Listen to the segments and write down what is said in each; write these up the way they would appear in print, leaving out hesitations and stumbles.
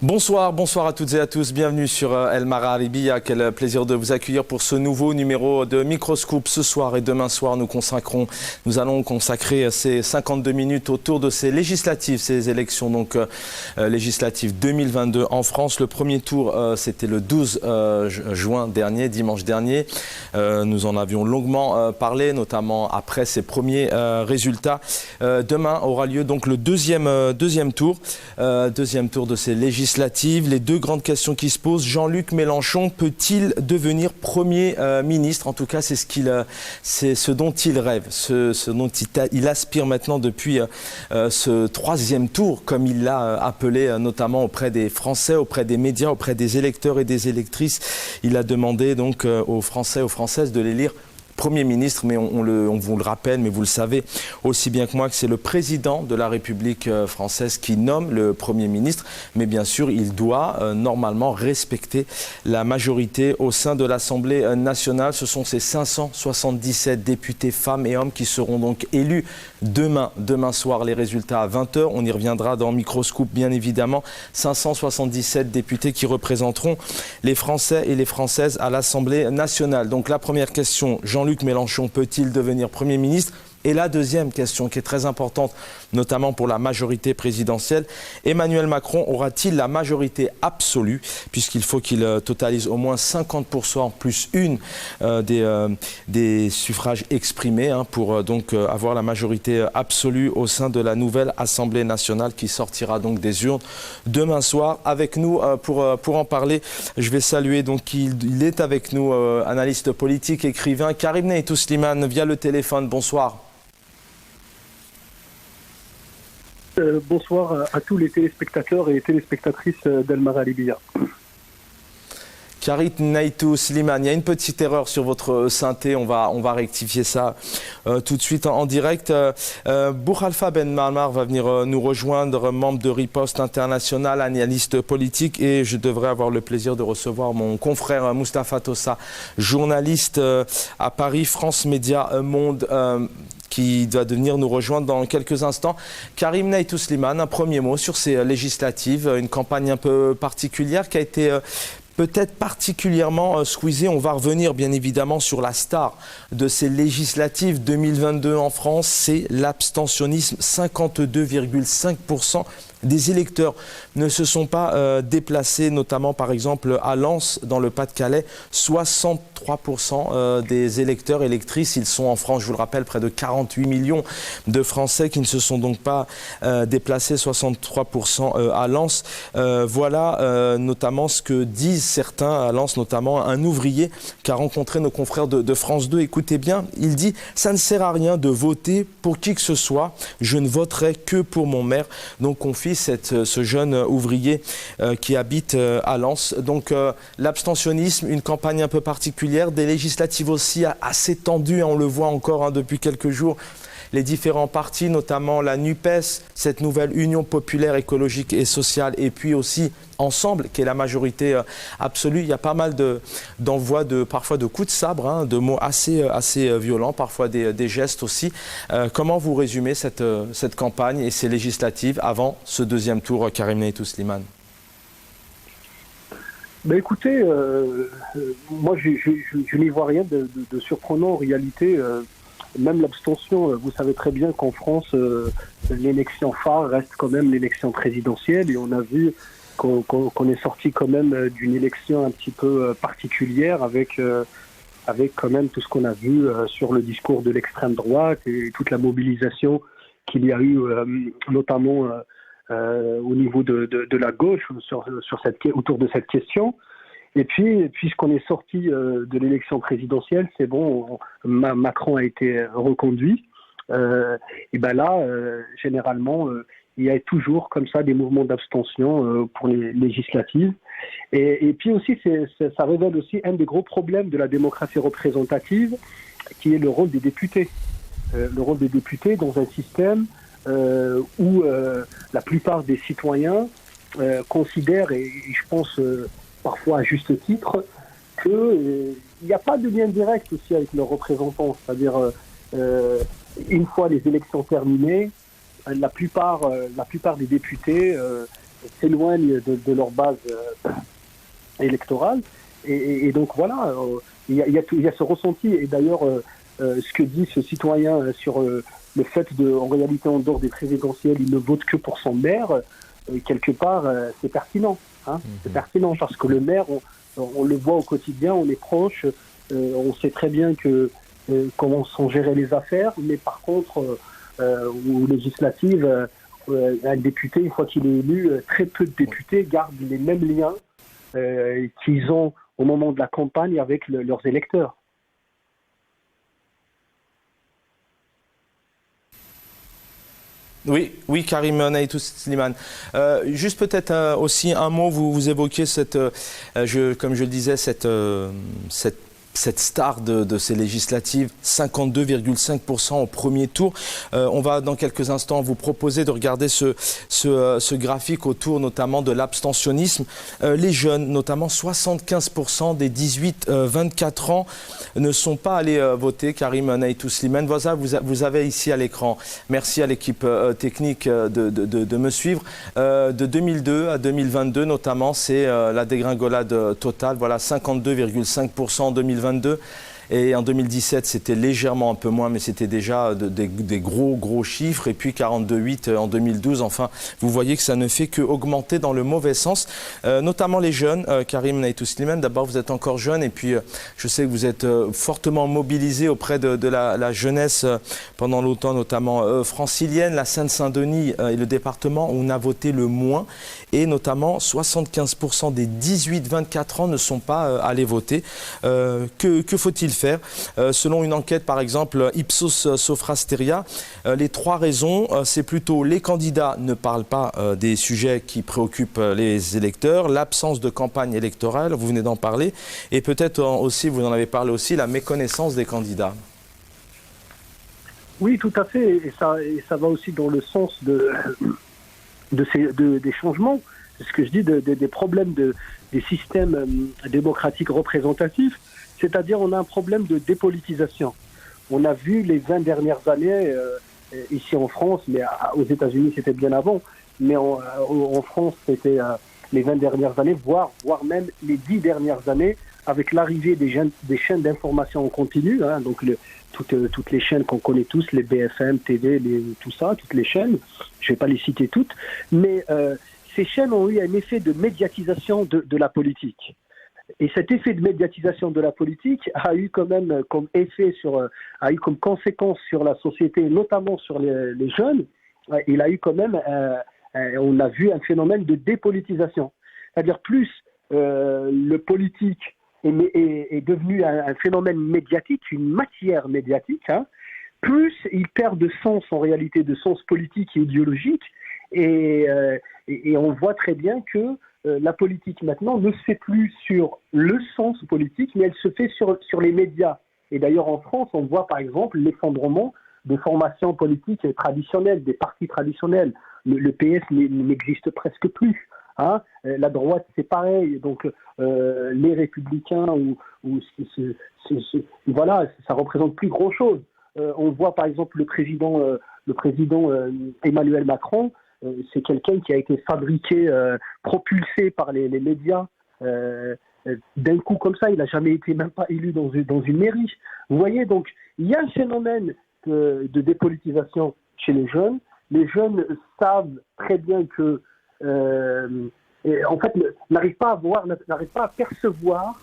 Bonsoir à toutes et à tous. Bienvenue sur El Marharibiya. Quel plaisir de vous accueillir pour ce nouveau numéro de Microscope. Ce soir et demain soir, nous allons consacrer ces 52 minutes autour de ces législatives, ces élections législatives 2022 en France. Le premier tour, c'était le 12 juin dernier, dimanche dernier. Nous en avions longuement parlé, notamment après ces premiers résultats. Demain aura lieu donc le deuxième tour de ces législatives. Les deux grandes questions qui se posent. Jean-Luc Mélenchon peut-il devenir Premier ministre? En tout cas, c'est ce dont il rêve, ce dont il aspire maintenant depuis ce troisième tour, comme il l'a appelé, notamment auprès des Français, auprès des médias, auprès des électeurs et des électrices. Il a demandé donc aux Français, aux Françaises de l'élire Premier ministre, mais on vous le rappelle, mais vous le savez aussi bien que moi que c'est le président de la République française qui nomme le Premier ministre. Mais bien sûr, il doit normalement respecter la majorité au sein de l'Assemblée nationale. Ce sont ces 577 députés femmes et hommes qui seront donc élus demain soir. Les résultats à 20h, on y reviendra dans Microscope bien évidemment. 577 députés qui représenteront les Français et les Françaises à l'Assemblée nationale. Donc la première question, Jean-Luc Mélenchon peut-il devenir Premier ministre? Et la deuxième question qui est très importante, notamment pour la majorité présidentielle, Emmanuel Macron aura-t-il la majorité absolue, puisqu'il faut qu'il totalise au moins 50% plus une des suffrages exprimés pour donc avoir la majorité absolue au sein de la nouvelle Assemblée nationale qui sortira donc des urnes demain soir. Avec nous pour en parler, je vais saluer donc il est avec nous, analyste politique, écrivain, Karim Naitou Slimane via le téléphone. Bonsoir. Bonsoir à tous les téléspectateurs et téléspectatrices d'El Marharibiya. Karim Naitou Slimane, il y a une petite erreur sur votre synthé, on va rectifier ça tout de suite en direct. Boukhalifa Ben Marmar va venir nous rejoindre, membre de Riposte International, analyste politique, et je devrais avoir le plaisir de recevoir mon confrère Moustapha Tossa, journaliste à Paris, France Média Monde, qui doit venir nous rejoindre dans quelques instants. Karim Naitou Slimane, un premier mot sur ces législatives, une campagne un peu particulière qui a été peut-être particulièrement squeezée. On va revenir bien évidemment sur la star de ces législatives 2022 en France, c'est l'abstentionnisme. 52,5% des électeurs ne se sont pas déplacés, notamment par exemple à Lens dans le Pas-de-Calais. 63% des électeurs et électrices, ils sont en France, je vous le rappelle, près de 48 millions de Français qui ne se sont donc pas déplacés, 63% à Lens. Voilà notamment ce que disent certains à Lens, notamment un ouvrier qui a rencontré nos confrères de France 2. Écoutez bien, il dit « Ça ne sert à rien de voter pour qui que ce soit, je ne voterai que pour mon maire ». Donc confie ce jeune ouvrier qui habite à Lens. Donc l'abstentionnisme, une campagne un peu particulière, des législatives aussi assez tendues, on le voit encore depuis quelques jours. Les différents partis, notamment la NUPES, cette nouvelle Union populaire écologique et sociale, et puis aussi Ensemble, qui est la majorité absolue. Il y a pas mal d'envois, parfois de coups de sabre, de mots assez violents, parfois des gestes aussi. Comment vous résumez cette campagne et ces législatives avant ce deuxième tour, Karim Naitou Slimane? Écoutez, moi je n'y vois rien de surprenant en réalité. Même l'abstention, vous savez très bien qu'en France, l'élection phare reste quand même l'élection présidentielle, et on a vu qu'on est sorti quand même d'une élection un petit peu particulière avec quand même tout ce qu'on a vu sur le discours de l'extrême droite et toute la mobilisation qu'il y a eu notamment au niveau de la gauche autour de cette question. Et puis, puisqu'on est sorti de l'élection présidentielle, c'est bon, Macron a été reconduit. Et ben là, généralement, il y a toujours comme ça des mouvements d'abstention pour les législatives. Et puis aussi, ça révèle aussi un des gros problèmes de la démocratie représentative, qui est le rôle des députés. Le rôle des députés dans un système où la plupart des citoyens considèrent, et je pense parfois à juste titre, qu'il n'y a pas de lien direct aussi avec leurs représentants. C'est-à-dire, une fois les élections terminées, la plupart des députés s'éloignent de leur base électorale. Et donc voilà, il y a ce ressenti. Et d'ailleurs, ce que dit ce citoyen sur le fait en réalité, en dehors des présidentielles, il ne vote que pour son maire, quelque part, c'est pertinent. C'est pertinent parce que le maire, on le voit au quotidien, on est proche, on sait très bien comment sont gérées les affaires, mais par contre, aux législatives, un député, une fois qu'il est élu, très peu de députés gardent les mêmes liens qu'ils ont au moment de la campagne avec leurs électeurs. Oui, Karim Naïtou Slimane. Juste peut-être aussi un mot, vous évoquez comme je le disais, cette star de ces législatives, 52,5% au premier tour. On va dans quelques instants vous proposer de regarder ce graphique autour notamment de l'abstentionnisme. Les jeunes, notamment 75% des 18-24 ans ne sont pas allés voter. Karim Naïtou Slimane, voilà, vous avez ici à l'écran. Merci à l'équipe technique de me suivre. De 2002 à 2022 notamment, c'est la dégringolade totale. Voilà, 52,5% en 2022. Et en 2017, c'était légèrement un peu moins, mais c'était déjà des gros chiffres. Et puis 42,8 en 2012. Enfin, vous voyez que ça ne fait qu'augmenter dans le mauvais sens, notamment les jeunes. Karim Naïtou Slimane, d'abord, vous êtes encore jeune. Et puis, je sais que vous êtes fortement mobilisé auprès de la jeunesse pendant longtemps, notamment francilienne. La Seine-Saint-Denis est le département où on a voté le moins. Et notamment, 75% des 18-24 ans ne sont pas allés voter. Que faut-il faire? Selon une enquête, par exemple, Ipsos Sofrasteria, les 3 raisons, c'est plutôt les candidats ne parlent pas des sujets qui préoccupent les électeurs, l'absence de campagne électorale, vous venez d'en parler, et peut-être aussi, vous en avez parlé aussi, la méconnaissance des candidats. Oui, tout à fait, et ça va aussi dans le sens des changements. C'est ce que je dis, des problèmes des systèmes démocratiques représentatifs. C'est-à-dire on a un problème de dépolitisation. On a vu les 20 dernières années, ici en France, mais aux États-Unis c'était bien avant, mais en France c'était les 20 dernières années, voire même les 10 dernières années, avec l'arrivée des chaînes d'information en continu, donc toutes les chaînes qu'on connaît tous, les BFM, TV, tout ça, toutes les chaînes, je ne vais pas les citer toutes, mais ces chaînes ont eu un effet de médiatisation de la politique. Et cet effet de médiatisation de la politique a eu quand même comme effet a eu comme conséquence sur la société, notamment sur les jeunes. Il a eu quand même, on a vu un phénomène de dépolitisation. C'est-à-dire plus le politique est devenu un phénomène médiatique, une matière médiatique, plus il perd de sens en réalité, de sens politique et idéologique. Et on voit très bien que la politique maintenant ne se fait plus sur le sens politique, mais elle se fait sur les médias. Et d'ailleurs en France, on voit par exemple l'effondrement des formations politiques traditionnelles, des partis traditionnels. Le PS n'existe presque plus. La droite, c'est pareil. Donc les Républicains, voilà, ça représente plus grand-chose. On voit par exemple le président Emmanuel Macron. C'est quelqu'un qui a été fabriqué, propulsé par les médias d'un coup comme ça. Il n'a jamais été même pas élu dans une mairie. Vous voyez, donc il y a un phénomène de dépolitisation chez les jeunes. Les jeunes savent très bien que, en fait, n'arrivent pas à percevoir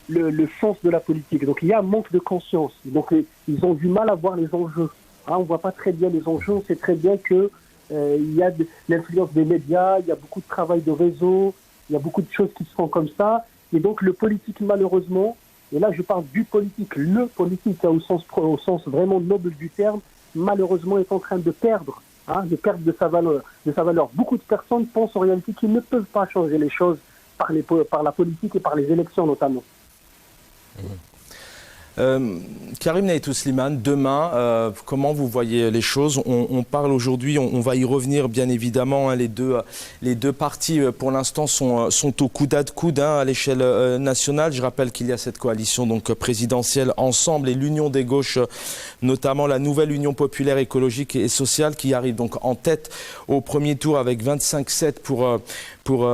le sens de la politique. Donc il y a un manque de conscience. Donc ils ont du mal à voir les enjeux. On ne voit pas très bien les enjeux. On sait très bien que il y a l'influence des médias, il y a beaucoup de travail de réseau, il y a beaucoup de choses qui se font comme ça. Et donc le politique, malheureusement, et là je parle du politique, le politique au sens vraiment noble du terme, malheureusement est en train de perdre de sa valeur. Beaucoup de personnes pensent en réalité qu'ils ne peuvent pas changer les choses par la politique et par les élections notamment. Karim Naïtou Slimane, demain, comment vous voyez les choses? On parle aujourd'hui, on va y revenir bien évidemment, hein, les deux partis pour l'instant sont au coude à coude à l'échelle nationale. Je rappelle qu'il y a cette coalition donc présidentielle Ensemble et l'Union des gauches, notamment la nouvelle Union populaire écologique et sociale qui arrive donc en tête au premier tour avec 25,7 pour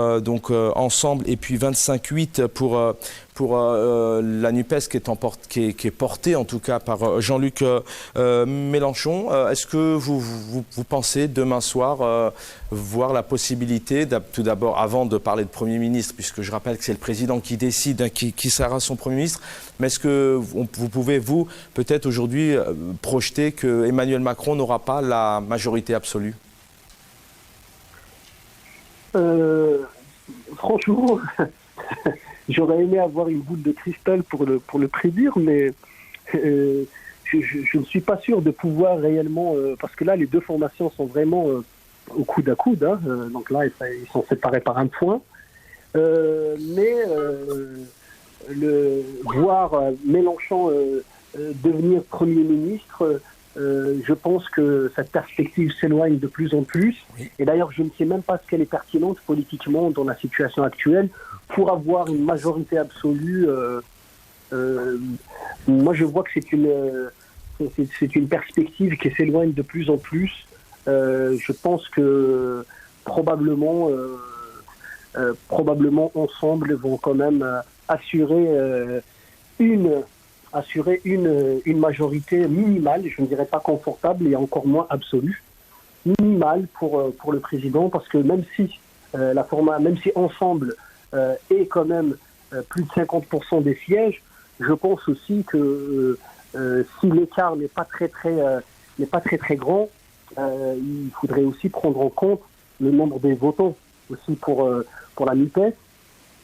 Ensemble et puis 25,8 pour la NUPES qui est portée en tout cas par Jean-Luc Mélenchon. Est-ce que vous pensez demain soir voir la possibilité, tout d'abord avant de parler de Premier ministre, puisque je rappelle que c'est le président qui décide hein, qui sera son Premier ministre, mais est-ce que vous pouvez peut-être aujourd'hui projeter que Emmanuel Macron n'aura pas la majorité absolue? Franchement, j'aurais aimé avoir une boule de cristal pour le prédire, mais je ne suis pas sûr de pouvoir réellement, parce que là, les deux formations sont vraiment au coude à coude, hein, donc là, ils sont séparés par un point. Voir Mélenchon devenir Premier ministre, je pense que cette perspective s'éloigne de plus en plus. Oui. Et d'ailleurs, je ne sais même pas ce qu'elle est pertinente politiquement dans la situation actuelle pour avoir une majorité absolue. Moi, je vois que c'est une perspective qui s'éloigne de plus en plus. Je pense que probablement Ensemble vont quand même assurer une majorité minimale, je ne dirais pas confortable et encore moins absolue, minimale pour le président, parce que même si Ensemble est quand même plus de 50% des sièges, je pense aussi que si l'écart n'est pas très grand, il faudrait aussi prendre en compte le nombre des votants aussi pour la NUPES.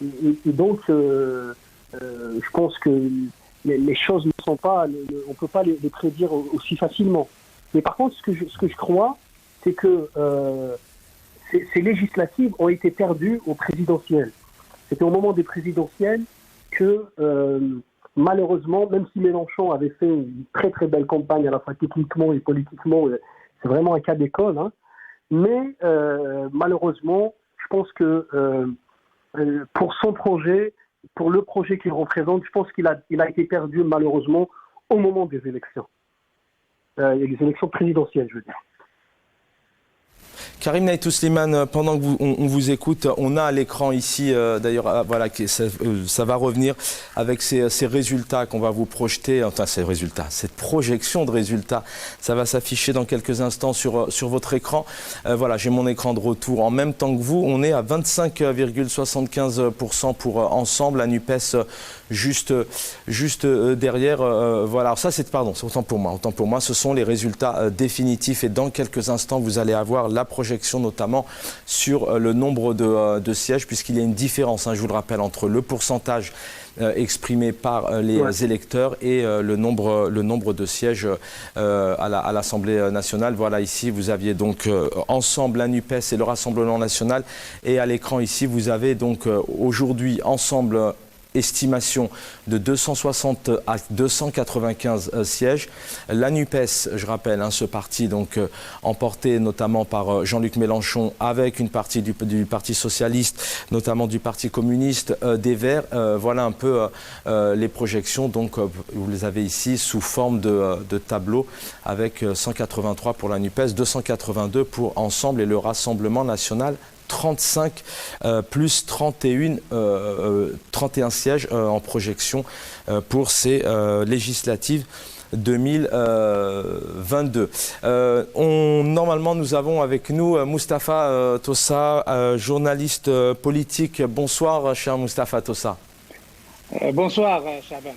Et donc, je pense que les choses ne sont pas, on ne peut pas les prédire aussi facilement. Mais par contre, ce que je crois, c'est que ces législatives ont été perdues au présidentiel. C'était au moment des présidentielles que, malheureusement, même si Mélenchon avait fait une très très belle campagne à la fois techniquement et politiquement, c'est vraiment un cas d'école, hein, mais malheureusement, je pense que pour son projet, pour le projet qu'il représente, je pense qu'il a été perdu malheureusement au moment des élections. Les élections présidentielles, je veux dire. Karim Naïtou Slimane, pendant que on vous écoute, on a à l'écran ici, d'ailleurs, voilà, ça va revenir avec ces résultats qu'on va vous projeter, enfin ces résultats, cette projection de résultats, ça va s'afficher dans quelques instants sur votre écran. Voilà, j'ai mon écran de retour en même temps que vous. On est à 25,75% pour Ensemble, la NUPES juste derrière. Voilà, alors ça c'est, pardon, c'est autant pour moi, ce sont les résultats définitifs et dans quelques instants vous allez avoir la projection notamment sur le nombre de sièges, puisqu'il y a une différence, hein, je vous le rappelle, entre le pourcentage exprimé par les électeurs et le nombre de sièges à l'Assemblée nationale. Voilà, ici vous aviez donc Ensemble, la NUPES et le Rassemblement national, et à l'écran ici vous avez donc aujourd'hui Ensemble, estimation de 260 à 295 sièges. La NUPES, je rappelle, hein, ce parti donc emporté notamment par Jean-Luc Mélenchon avec une partie du Parti socialiste, notamment du Parti communiste, des Verts. Voilà un peu les projections. Donc vous les avez ici sous forme de tableau avec 183 pour la NUPES, 282 pour Ensemble et le Rassemblement national. 35 plus 31 sièges en projection pour ces législatives 2022. Normalement, nous avons avec nous Moustapha Tossa, journaliste politique. Bonsoir, cher Moustapha Tossa. Bonsoir, Chaban.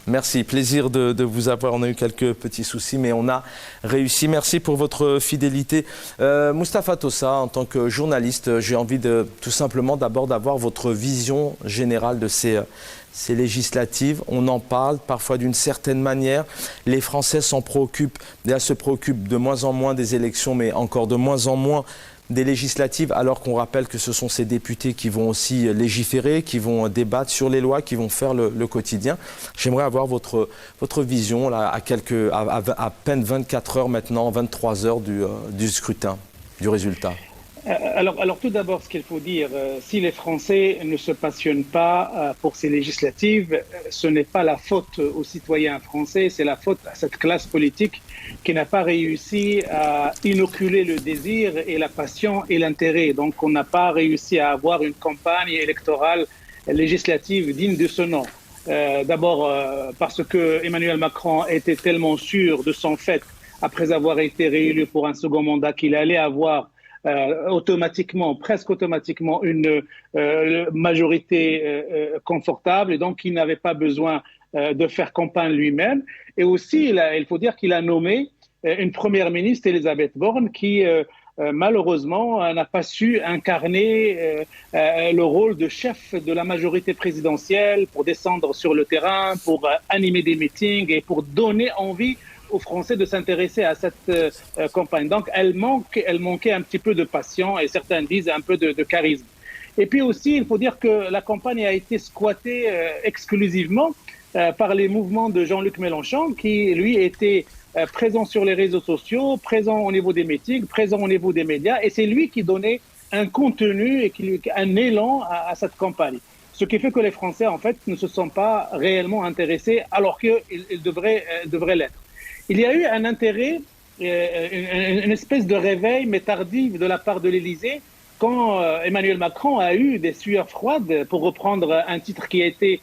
Merci, plaisir de vous avoir. On a eu quelques petits soucis, mais on a réussi. Merci pour votre fidélité. Moustapha Tossa, en tant que journaliste, j'ai envie tout simplement d'abord d'avoir votre vision générale de ces législatives. On en parle parfois d'une certaine manière. Les Français s'en préoccupent. Déjà, se préoccupent de moins en moins des élections, mais encore de moins en moins des législatives, alors qu'on rappelle que ce sont ces députés qui vont aussi légiférer, qui vont débattre sur les lois, qui vont faire le quotidien. J'aimerais avoir votre vision là, à peine 24 heures maintenant, 23 heures du scrutin, du résultat. Alors tout d'abord, ce qu'il faut dire, si les Français ne se passionnent pas pour ces législatives, ce n'est pas la faute aux citoyens français, c'est la faute à cette classe politique qui n'a pas réussi à inoculer le désir et la passion et l'intérêt. Donc on n'a pas réussi à avoir une campagne électorale législative digne de ce nom. D'abord parce que Emmanuel Macron était tellement sûr de son fait, après avoir été réélu pour un second mandat, qu'il allait avoir presque automatiquement une majorité confortable, et donc il n'avait pas besoin de faire campagne lui-même. Et aussi, il faut dire qu'il a nommé une première ministre, Elisabeth Borne, qui malheureusement n'a pas su incarner le rôle de chef de la majorité présidentielle pour descendre sur le terrain, pour animer des meetings et pour donner envie aux Français de s'intéresser à cette campagne. Donc, elle manquait un petit peu de passion et certains disent un peu de charisme. Et puis aussi, il faut dire que la campagne a été squattée exclusivement par les mouvements de Jean-Luc Mélenchon, qui, lui, était présent sur les réseaux sociaux, présent au niveau des meetings, présent au niveau des médias, et c'est lui qui donnait un contenu et un élan à cette campagne. Ce qui fait que les Français, en fait, ne se sont pas réellement intéressés, alors qu'ils devraient l'être. Il y a eu un intérêt, une espèce de réveil, mais tardif, de la part de l'Élysée, quand Emmanuel Macron a eu des sueurs froides, pour reprendre un titre qui a été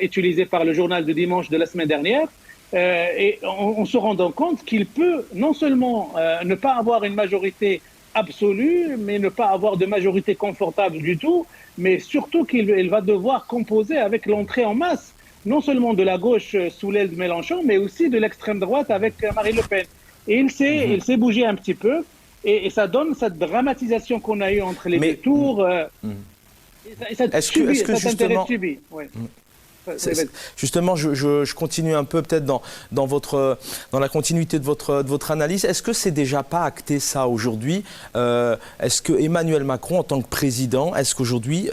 utilisé par le journal de dimanche de la semaine dernière, et en se rendant compte qu'il peut non seulement ne pas avoir une majorité absolue, mais ne pas avoir de majorité confortable du tout, mais surtout qu'il va devoir composer avec l'entrée en masse, non seulement de la gauche sous l'aile de Mélenchon, mais aussi de l'extrême droite avec Marine Le Pen. Et il s'est bougé un petit peu, et ça donne cette dramatisation qu'on a eue entre les deux tours. Et cet intérêt subi. Ouais. Justement, je continue un peu peut-être dans la continuité de votre analyse. Est-ce que c'est déjà pas acté ça aujourd'hui? Est-ce que Emmanuel Macron, en tant que président, est-ce qu'aujourd'hui,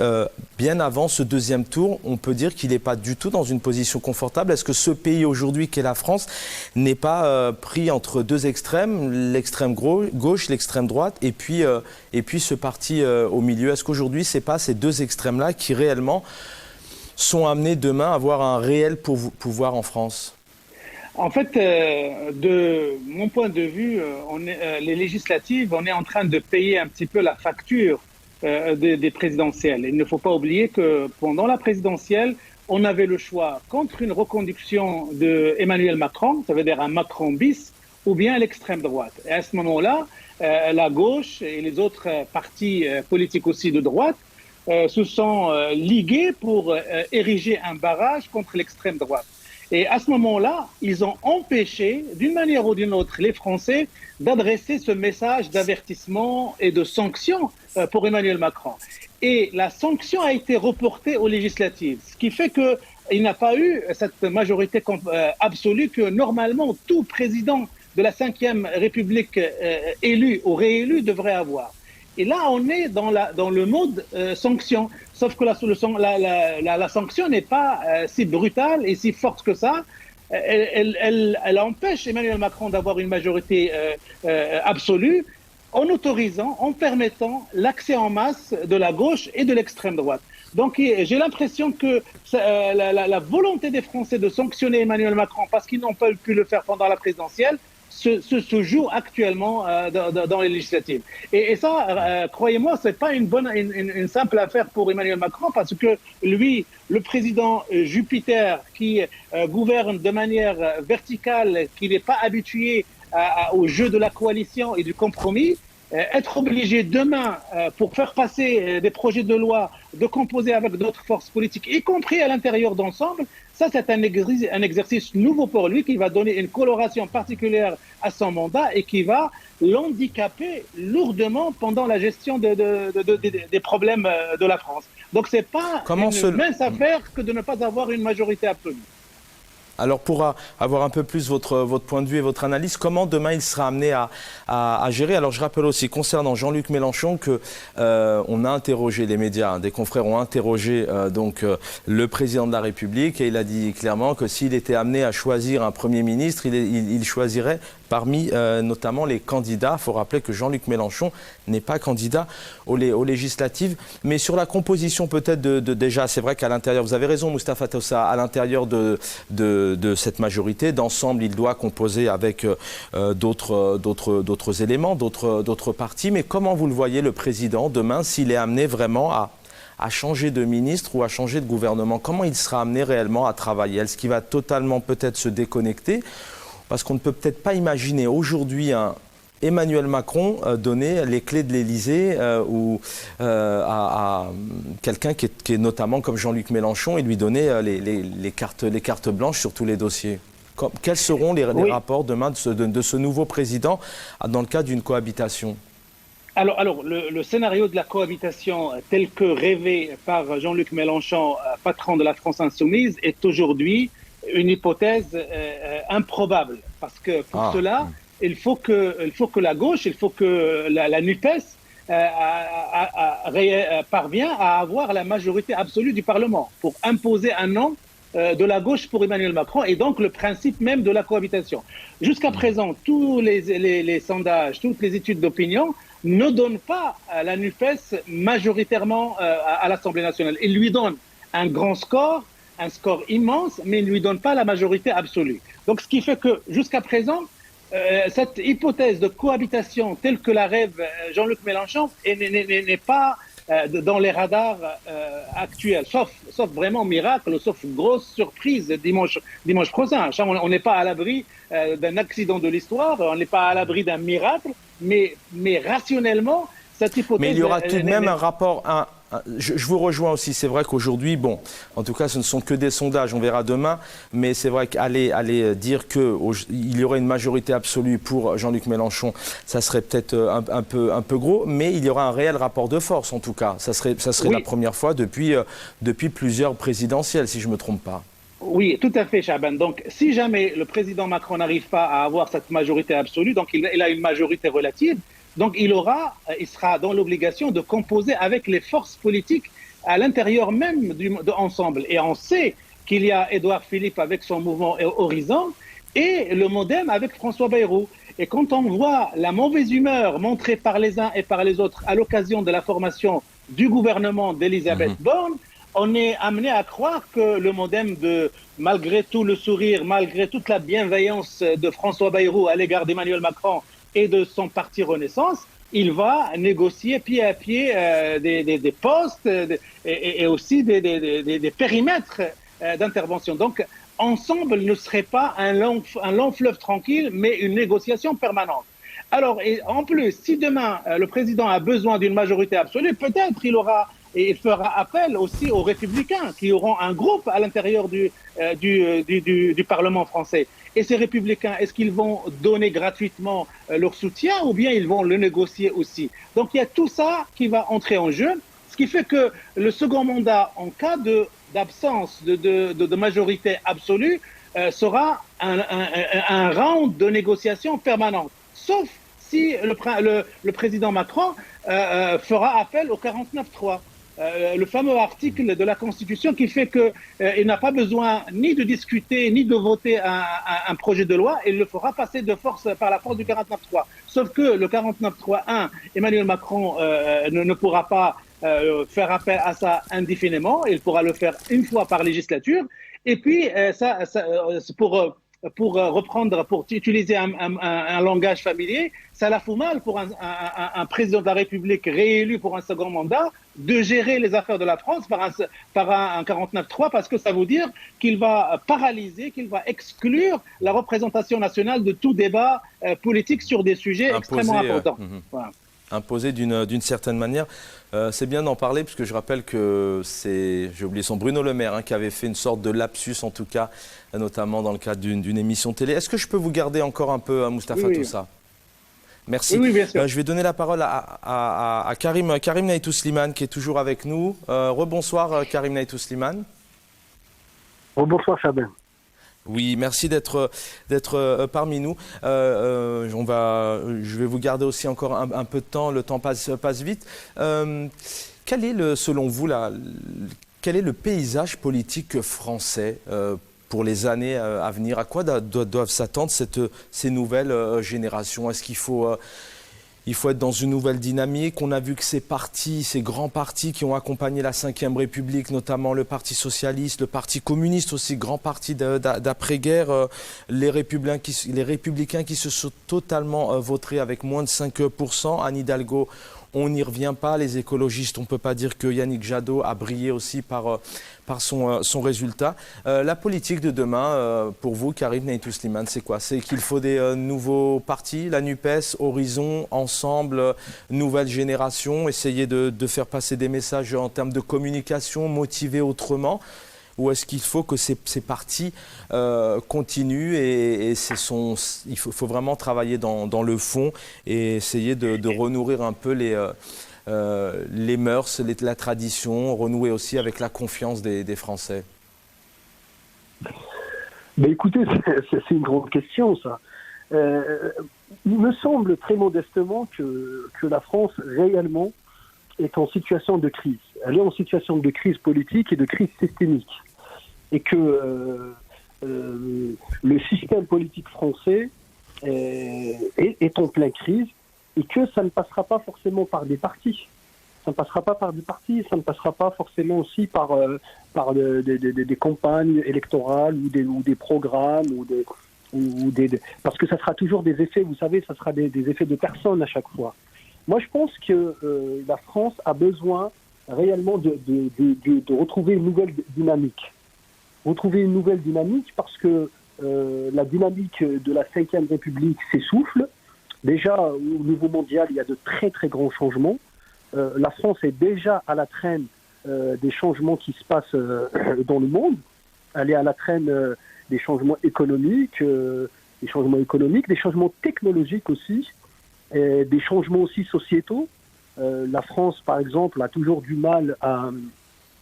bien avant ce deuxième tour, on peut dire qu'il n'est pas du tout dans une position confortable? Est-ce que ce pays aujourd'hui qu'est la France n'est pas pris entre deux extrêmes, l'extrême gauche, l'extrême droite, et puis ce parti au milieu? Est-ce qu'aujourd'hui, c'est pas ces deux extrêmes-là qui réellement sont amenés demain à avoir un réel pouvoir en France? En fait, de mon point de vue, les législatives, on est en train de payer un petit peu la facture des présidentielles. Il ne faut pas oublier que pendant la présidentielle, on avait le choix contre une reconduction d'Emmanuel Macron, ça veut dire un Macron bis, ou bien l'extrême droite. Et à ce moment-là, la gauche et les autres partis politiques aussi de droite se sont ligués pour ériger un barrage contre l'extrême droite. Et à ce moment-là, ils ont empêché, d'une manière ou d'une autre, les Français d'adresser ce message d'avertissement et de sanction pour Emmanuel Macron. Et la sanction a été reportée aux législatives, ce qui fait qu'il n'a pas eu cette majorité absolue que normalement tout président de la Ve République élu ou réélu devrait avoir. Et là, on est dans le mode sanction. Sauf que la sanction n'est pas si brutale et si forte que ça. Elle empêche Emmanuel Macron d'avoir une majorité absolue en permettant l'accès en masse de la gauche et de l'extrême droite. Donc j'ai l'impression que la volonté des Français de sanctionner Emmanuel Macron parce qu'ils n'ont pas pu le faire pendant la présidentielle se joue actuellement dans les législatives. Et ça, croyez-moi, c'est pas une simple affaire pour Emmanuel Macron, parce que lui, le président Jupiter, qui gouverne de manière verticale, qui n'est pas habitué au jeu de la coalition et du compromis, être obligé demain, pour faire passer des projets de loi, de composer avec d'autres forces politiques, y compris à l'intérieur d'ensemble, ça c'est un exercice nouveau pour lui qui va donner une coloration particulière à son mandat et qui va l'handicaper lourdement pendant la gestion des problèmes de la France. Donc c'est pas une mince affaire que de ne pas avoir une majorité absolue. Alors pour avoir un peu plus votre point de vue et votre analyse, comment demain il sera amené à gérer? Alors je rappelle aussi concernant Jean-Luc Mélenchon que on a interrogé les médias, hein, des confrères ont interrogé le président de la République et il a dit clairement que s'il était amené à choisir un Premier ministre, il choisirait parmi notamment les candidats. Il faut rappeler que Jean-Luc Mélenchon n'est pas candidat aux législatives. Mais sur la composition peut-être déjà, c'est vrai qu'à l'intérieur, vous avez raison Moustapha Tossa, à l'intérieur de cette majorité, d'ensemble, il doit composer avec d'autres éléments, d'autres partis. Mais comment vous le voyez, le président, demain, s'il est amené vraiment à changer de ministre ou à changer de gouvernement? Comment il sera amené réellement à travailler? Est-ce qu'il va totalement peut-être se déconnecter? Parce qu'on ne peut peut-être pas imaginer aujourd'hui Emmanuel Macron donner les clés de l'Élysée à quelqu'un qui est notamment comme Jean-Luc Mélenchon et lui donner les cartes blanches sur tous les dossiers. Quels seront les rapports demain de ce nouveau président dans le cadre d'une cohabitation? Alors le scénario de la cohabitation tel que rêvé par Jean-Luc Mélenchon, patron de la France Insoumise, est aujourd'hui une hypothèse improbable. Parce que pour cela, il faut que la gauche, il faut que la NUPES parvient à avoir la majorité absolue du Parlement pour imposer un nom de la gauche pour Emmanuel Macron et donc le principe même de la cohabitation. Jusqu'à présent, tous les sondages, toutes les études d'opinion ne donnent pas la NUPES majoritairement à l'Assemblée nationale. Ils lui donnent un grand score, un score immense, mais ne lui donne pas la majorité absolue. Donc, ce qui fait que, jusqu'à présent, cette hypothèse de cohabitation telle que la rêve Jean-Luc Mélenchon n'est pas dans les radars actuels, sauf vraiment miracle, sauf grosse surprise dimanche prochain. On n'est pas à l'abri d'un accident de l'histoire, on n'est pas à l'abri d'un miracle, mais rationnellement, cette hypothèse... Mais il y aura tout de même un rapport... Je vous rejoins aussi, c'est vrai qu'aujourd'hui, bon, en tout cas ce ne sont que des sondages, on verra demain, mais c'est vrai qu'aller dire qu'il y aurait une majorité absolue pour Jean-Luc Mélenchon, ça serait peut-être un peu gros, mais il y aura un réel rapport de force en tout cas, ça serait la première fois depuis plusieurs présidentielles, si je ne me trompe pas. Oui, tout à fait, Chaban. Donc, si jamais le président Macron n'arrive pas à avoir cette majorité absolue, donc il a une majorité relative, donc il sera dans l'obligation de composer avec les forces politiques à l'intérieur même de Ensemble. Et on sait qu'il y a Édouard Philippe avec son mouvement Horizon et le MoDem avec François Bayrou. Et quand on voit la mauvaise humeur montrée par les uns et par les autres à l'occasion de la formation du gouvernement d'Elisabeth Borne, on est amené à croire que le MoDem, malgré tout le sourire, malgré toute la bienveillance de François Bayrou à l'égard d'Emmanuel Macron et de son parti Renaissance, il va négocier pied à pied des postes et aussi des périmètres d'intervention. Donc, Ensemble ne serait pas un long fleuve tranquille, mais une négociation permanente. Alors, et en plus, si demain le président a besoin d'une majorité absolue, peut-être il fera appel aussi aux Républicains qui auront un groupe à l'intérieur du Parlement français. Et ces Républicains, est-ce qu'ils vont donner gratuitement leur soutien ou bien ils vont le négocier aussi? Donc il y a tout ça qui va entrer en jeu, ce qui fait que le second mandat, en cas d'absence de majorité absolue, sera un round de négociation permanente. Sauf si le président Macron fera appel au 49.3. Le fameux article de la Constitution qui fait qu'il n'a pas besoin ni de discuter ni de voter un projet de loi, il le fera passer de force par la force du 49.3. Sauf que le 49.3.1, Emmanuel Macron ne pourra pas faire appel à ça indéfiniment, il pourra le faire une fois par législature. Et puis, pour utiliser un langage familier, ça la fout mal pour un président de la République réélu pour un second mandat de gérer les affaires de la France par un 49.3 parce que ça veut dire qu'il va paralyser, qu'il va exclure la représentation nationale de tout débat politique sur des sujets extrêmement importants. Voilà. Imposé d'une certaine manière. C'est bien d'en parler, puisque je rappelle que j'ai oublié Bruno Le Maire, qui avait fait une sorte de lapsus, en tout cas, notamment dans le cadre d'une émission télé. Est-ce que je peux vous garder encore un peu, Moustapha Tossa ? Merci. Oui, bien sûr. Je vais donner la parole à Karim Naïtou Slimane, qui est toujours avec nous. Rebonsoir, Karim Naïtou Slimane. Rebonsoir, Fabien. Oui, merci d'être parmi nous. Je vais vous garder aussi encore un peu de temps. Le temps passe vite. Quel est selon vous quel est le paysage politique français pour les années à venir? À quoi doivent s'attendre ces nouvelles générations? Est-ce qu'il faut être dans une nouvelle dynamique? On a vu que ces grands partis qui ont accompagné la Ve République, notamment le Parti socialiste, le Parti communiste aussi, grand parti d'après-guerre, les républicains qui se sont totalement vautrés avec moins de 5%. Anne Hidalgo, on n'y revient pas. Les écologistes, on ne peut pas dire que Yannick Jadot a brillé aussi par son résultat. La politique de demain, pour vous, Karim Naïtou Slimane, c'est quoi? C'est qu'il faut des nouveaux partis, la NUPES, Horizon, Ensemble, nouvelle génération, essayer de faire passer des messages en termes de communication, motiver autrement? Ou est-ce qu'il faut que ces partis continuent et il faut vraiment travailler dans le fond et essayer de renourrir un peu les mœurs, la tradition, renouer aussi avec la confiance des Français? Ben écoutez, c'est une grande question, ça. Il me semble très modestement que la France, réellement, est en situation de crise. Elle est en situation de crise politique et de crise systémique. Et que le système politique français est en pleine crise et que ça ne passera pas forcément par des partis. Ça ne passera pas par des partis, ça ne passera pas forcément aussi par des campagnes électorales ou des programmes parce que ça sera toujours des effets, vous savez, ça sera des effets de personnes à chaque fois. Moi, je pense que la France a besoin réellement de retrouver une nouvelle dynamique. Retrouver une nouvelle dynamique parce que la dynamique de la Ve République s'essouffle. Déjà, au niveau mondial, il y a de très très grands changements. La France est déjà à la traîne des changements qui se passent dans le monde. Elle est à la traîne des changements économiques, des changements technologiques aussi, et des changements aussi sociétaux. La France, par exemple, a toujours du mal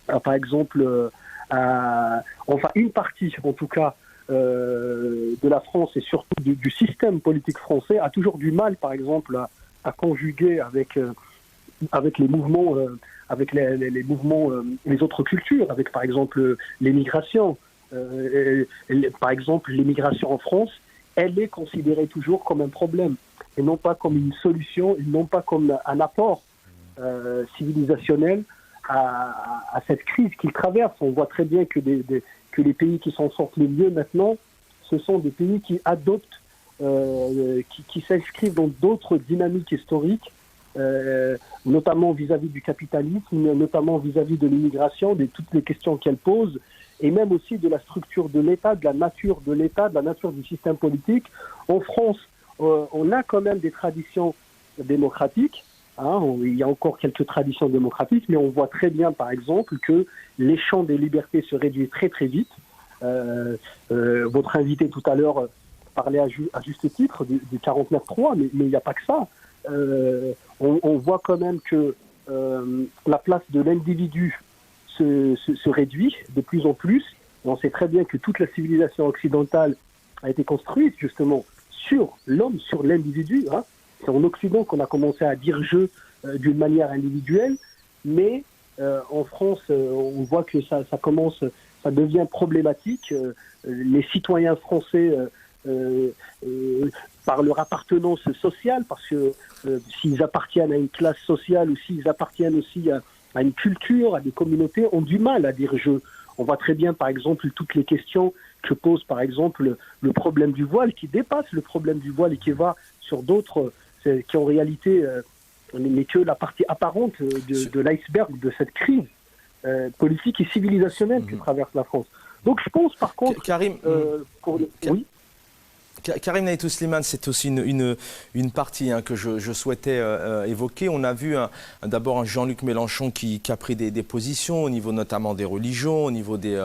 enfin une partie en tout cas de la France et surtout du système politique français a toujours du mal par exemple à conjuguer avec les mouvements les autres cultures, avec par exemple l'émigration. Par exemple l'émigration en France, elle est considérée toujours comme un problème et non pas comme une solution, et non pas comme un apport civilisationnel à cette crise qu'ils traversent. On voit très bien que les pays qui s'en sortent le mieux maintenant, ce sont des pays qui adoptent, qui s'inscrivent dans d'autres dynamiques historiques, notamment vis-à-vis du capitalisme, notamment vis-à-vis de l'immigration, de toutes les questions qu'elle pose, et même aussi de la structure de l'État, de la nature de l'État, de la nature du système politique. En France, on a quand même des traditions démocratiques. Il y a encore quelques traditions démocratiques, mais on voit très bien, par exemple, que les champs des libertés se réduisent très très vite. Votre invité tout à l'heure parlait à juste titre du 49.3, mais il n'y a pas que ça. On voit quand même que la place de l'individu se réduit de plus en plus. Et on sait très bien que toute la civilisation occidentale a été construite justement sur l'homme, sur l'individu. C'est en Occident qu'on a commencé à dire je d'une manière individuelle, mais en France, on voit que ça devient problématique. Les citoyens français, par leur appartenance sociale, parce que s'ils appartiennent à une classe sociale ou s'ils appartiennent aussi à une culture, à des communautés, ont du mal à dire je. On voit très bien, par exemple, toutes les questions que pose, par exemple, le problème du voile, qui dépasse le problème du voile et qui va sur d'autres, qui en réalité n'est que la partie apparente de l'iceberg de cette crise politique et civilisationnelle que traverse la France. Donc je pense, par contre... Karim, oui. Karim Naïtou Slimane, c'est aussi une partie que je souhaitais évoquer. On a vu d'abord un Jean-Luc Mélenchon qui a pris des positions au niveau notamment des religions, au niveau des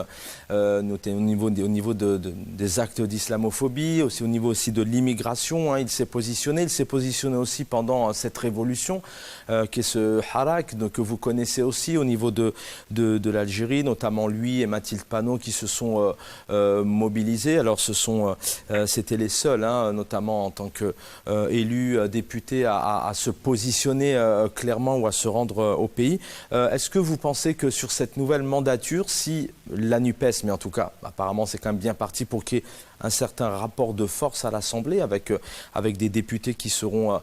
actes d'islamophobie, aussi au niveau aussi de l'immigration. Il s'est positionné. Il s'est positionné aussi pendant cette révolution qui est ce Harak, que vous connaissez aussi au niveau de l'Algérie, notamment lui et Mathilde Panot qui se sont mobilisés. Alors c'était les seuls, notamment en tant qu'élus députés, à se positionner clairement ou à se rendre au pays. Est-ce que vous pensez que sur cette nouvelle mandature, si la NUPES, mais en tout cas apparemment c'est quand même bien parti pour qu'il y ait un certain rapport de force à l'Assemblée avec des députés qui seront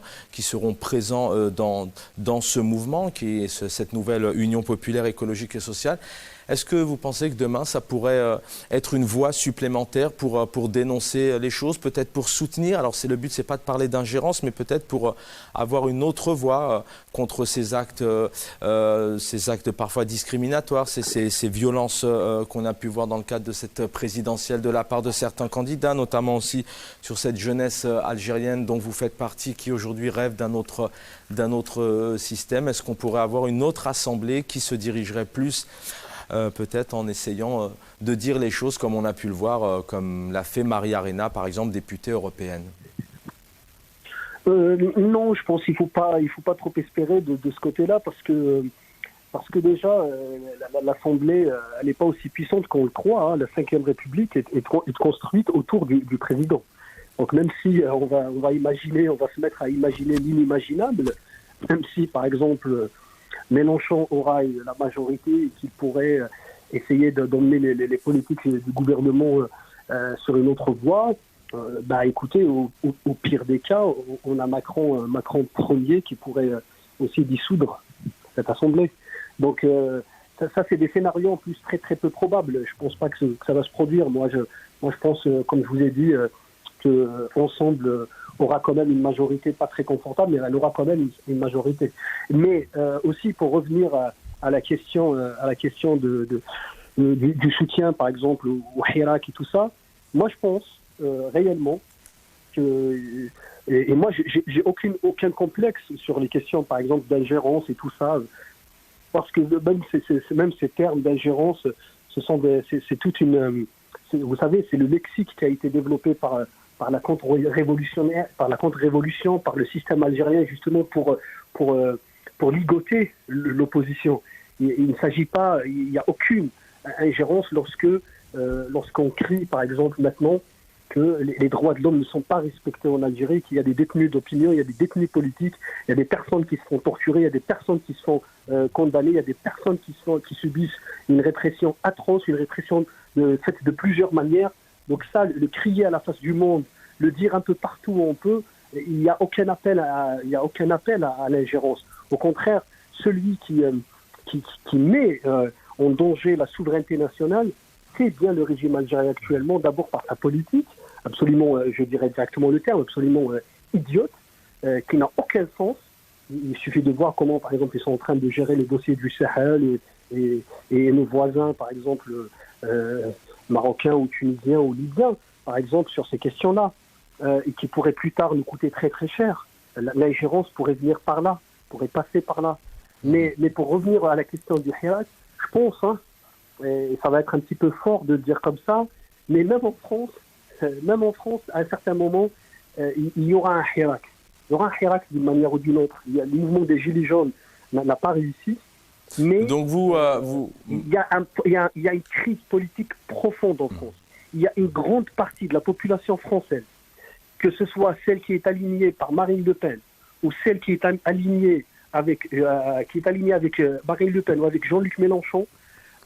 présents dans ce mouvement qui est cette nouvelle Union populaire écologique et sociale. Est-ce que vous pensez que demain, ça pourrait être une voie supplémentaire pour dénoncer les choses, peut-être pour soutenir? Alors le but, c'est pas de parler d'ingérence, mais peut-être pour avoir une autre voie contre ces actes parfois discriminatoires, ces violences qu'on a pu voir dans le cadre de cette présidentielle de la part de certains candidats, notamment aussi sur cette jeunesse algérienne dont vous faites partie, qui aujourd'hui rêve d'un autre système. Est-ce qu'on pourrait avoir une autre assemblée qui se dirigerait plus peut-être en essayant de dire les choses comme on a pu le voir, comme l'a fait Maria Arena, par exemple, députée européenne? Non, je pense qu'il faut pas trop espérer de ce côté-là, parce que déjà, l'Assemblée, elle n'est pas aussi puissante qu'on le croit. La Ve République est construite autour du président. Donc même si on va se mettre à imaginer l'inimaginable, même si, par exemple, Mélenchon aura la majorité et qu'il pourrait essayer d'emmener les politiques du gouvernement sur une autre voie, écoutez, au pire des cas, on a Macron premier qui pourrait aussi dissoudre cette Assemblée. Donc ça c'est des scénarios en plus très très peu probables. Je pense pas que ça va se produire. Moi je pense, comme je vous ai dit, que Ensemble aura quand même une majorité pas très confortable, mais elle aura quand même une majorité. Mais aussi pour revenir à la question du soutien, par exemple, au Hirak et tout ça, moi je pense réellement que, et moi j'ai aucun complexe sur les questions, par exemple, d'ingérence et tout ça, parce que même ces termes d'ingérence, c'est toute une, vous savez, c'est le lexique qui a été développé par la contre-révolution, par le système algérien, justement pour ligoter l'opposition. Il ne s'agit pas, il n'y a aucune ingérence lorsqu'on crie, par exemple, maintenant que les droits de l'homme ne sont pas respectés en Algérie, qu'il y a des détenus d'opinion, il y a des détenus politiques, il y a des personnes qui se font torturer, il y a des personnes qui se font condamner, il y a des personnes qui subissent une répression atroce, une répression faite de plusieurs manières. Donc ça, le crier à la face du monde, le dire un peu partout où on peut, il n'y a aucun appel à l'ingérence. Au contraire, celui qui met en danger la souveraineté nationale, c'est bien le régime algérien actuellement, d'abord par sa politique, absolument, je dirais directement le terme, absolument idiote, qui n'a aucun sens. Il suffit de voir comment, par exemple, ils sont en train de gérer les dossiers du Sahel et nos voisins, par exemple, marocains ou tunisiens ou libyens, par exemple, sur ces questions-là, et qui pourraient plus tard nous coûter très très cher. L'ingérence pourrait venir par là, pourrait passer par là. Mais pour revenir à la question du Hirak, je pense, et ça va être un petit peu fort de dire comme ça, mais même en France, à un certain moment, il y aura un Hirak. Il y aura un Hirak d'une manière ou d'une autre. Le mouvement des Gilets jaunes n'a pas réussi. Mais donc il y a une crise politique profonde en France. Il y a une grande partie de la population française, que ce soit celle qui est alignée par Marine Le Pen ou celle qui est alignée avec Marine Le Pen ou avec Jean-Luc Mélenchon,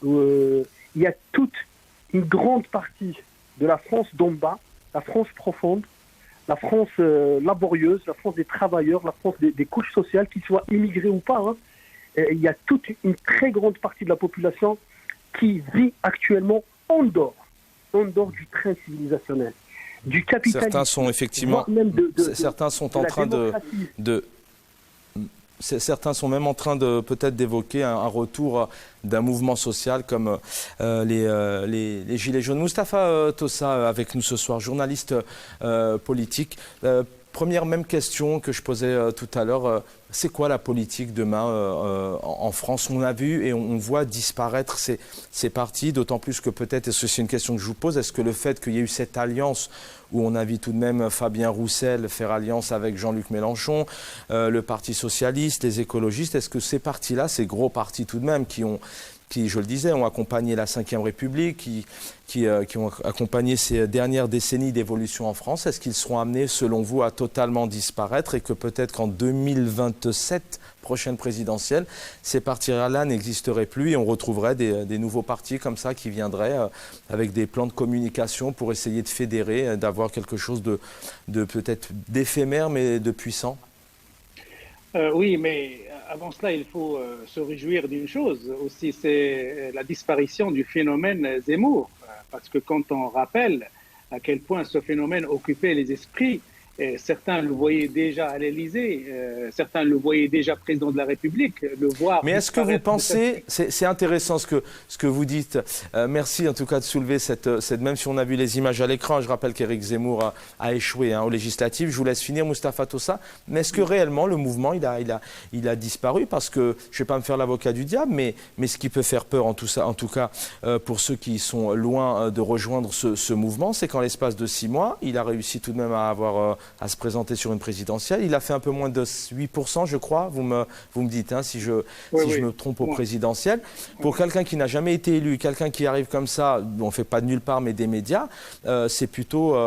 il y a toute une grande partie de la France d'en bas, la France profonde, la France laborieuse, la France des travailleurs, la France des couches sociales, qu'ils soient immigrés ou pas. Il y a toute une très grande partie de la population qui vit actuellement en dehors du train civilisationnel, du capitalisme. Certains sont effectivement, certains sont en train de Certains sont même en train de peut-être d'évoquer un retour d'un mouvement social comme les Gilets jaunes. Moustapha Tossa avec nous ce soir, journaliste politique. Première même question que je posais tout à l'heure, c'est quoi la politique demain en France? On a vu et on voit disparaître ces partis, d'autant plus que peut-être, et c'est une question que je vous pose, est-ce que le fait qu'il y ait eu cette alliance où on a vu tout de même Fabien Roussel faire alliance avec Jean-Luc Mélenchon, le Parti socialiste, les écologistes, est-ce que ces partis-là, ces gros partis tout de même qui, je le disais, ont accompagné la Ve République, qui ont accompagné ces dernières décennies d'évolution en France, est-ce qu'ils seront amenés, selon vous, à totalement disparaître et que peut-être qu'en 2027, prochaine présidentielle, ces partis-là n'existeraient plus et on retrouverait des nouveaux partis comme ça qui viendraient avec des plans de communication pour essayer de fédérer, d'avoir quelque chose de peut-être d'éphémère mais de puissant? Oui, mais avant cela, il faut se réjouir d'une chose aussi, c'est la disparition du phénomène Zemmour. Parce que quand on rappelle à quel point ce phénomène occupait les esprits, certains le voyaient déjà à l'Élysée, certains le voyaient déjà président de la République, le voir. Mais est-ce que vous pensez, c'est intéressant ce que vous dites, merci en tout cas de soulever cette, même si on a vu les images à l'écran, je rappelle qu'Éric Zemmour a échoué aux législatives, je vous laisse finir Moustapha Tossa, mais est-ce que réellement le mouvement il a disparu? Parce que je ne vais pas me faire l'avocat du diable, mais ce qui peut faire peur en tout cas pour ceux qui sont loin de rejoindre ce mouvement, c'est qu'en l'espace de 6 mois, il a réussi tout de même à se présenter sur une présidentielle. Il a fait un peu moins de 8%, je crois. Vous me dites si je me trompe au présidentiel. Pour quelqu'un qui n'a jamais été élu, quelqu'un qui arrive comme ça, on ne fait pas de nulle part, mais des médias, c'est plutôt...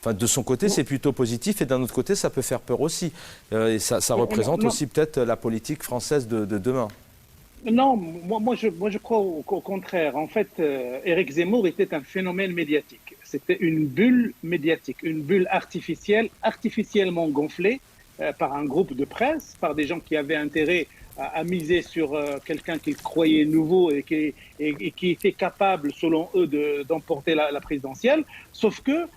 de son côté, c'est plutôt positif et d'un autre côté, ça peut faire peur aussi. Et ça représente aussi peut-être la politique française de demain. Non, moi je crois au contraire. En fait, Éric Zemmour était un phénomène médiatique. C'était une bulle médiatique, une bulle artificielle, artificiellement gonflée par un groupe de presse, par des gens qui avaient intérêt à miser sur quelqu'un qu'ils croyaient nouveau et qui était capable, selon eux, d'emporter la présidentielle. Sauf que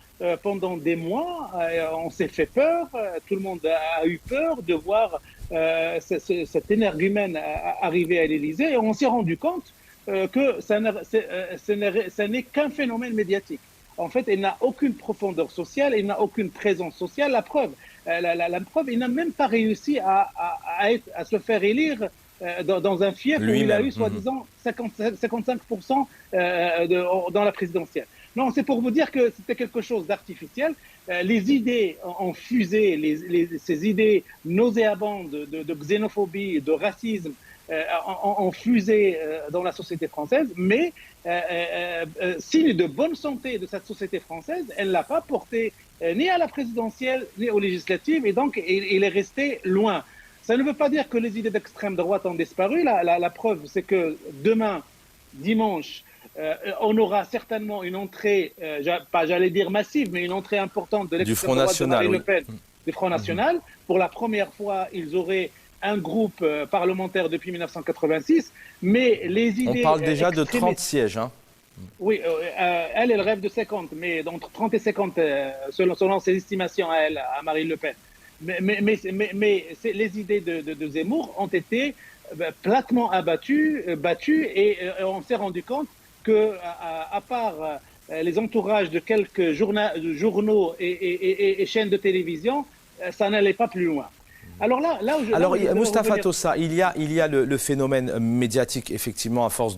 pendant des mois, on s'est fait peur, tout le monde a eu peur de voir cet énergumène arriver à l'Élysée et on s'est rendu compte que ça n'est qu'un phénomène médiatique. En fait, il n'a aucune profondeur sociale, il n'a aucune présence sociale. La preuve, il n'a même pas réussi à se faire élire dans un fief où il a eu soi-disant 55% dans la présidentielle. Non, c'est pour vous dire que c'était quelque chose d'artificiel. Les idées ont fusé, ces idées nauséabondes de xénophobie, de racisme, ont fusé dans la société française, mais signe de bonne santé de cette société française, elle ne l'a pas porté ni à la présidentielle, ni aux législatives, et donc il est resté loin. Ça ne veut pas dire que les idées d'extrême droite ont disparu. La preuve, c'est que demain, dimanche, on aura certainement une entrée, pas j'allais dire massive, mais une entrée importante de l'extrême droite de Marine Le Pen, du Front National. Pour la première fois, ils auraient un groupe parlementaire depuis 1986, mais les idées... On parle déjà de 30 sièges. Oui, elle rêve de 50, mais entre 30 et 50, selon ses estimations à elle, à Marine Le Pen. Mais les idées de Zemmour ont été platement battues et on s'est rendu compte que, à part les entourages de quelques journaux et chaînes de télévision, ça n'allait pas plus loin. Alors Moustapha Tossa, il y a le phénomène médiatique, effectivement, à force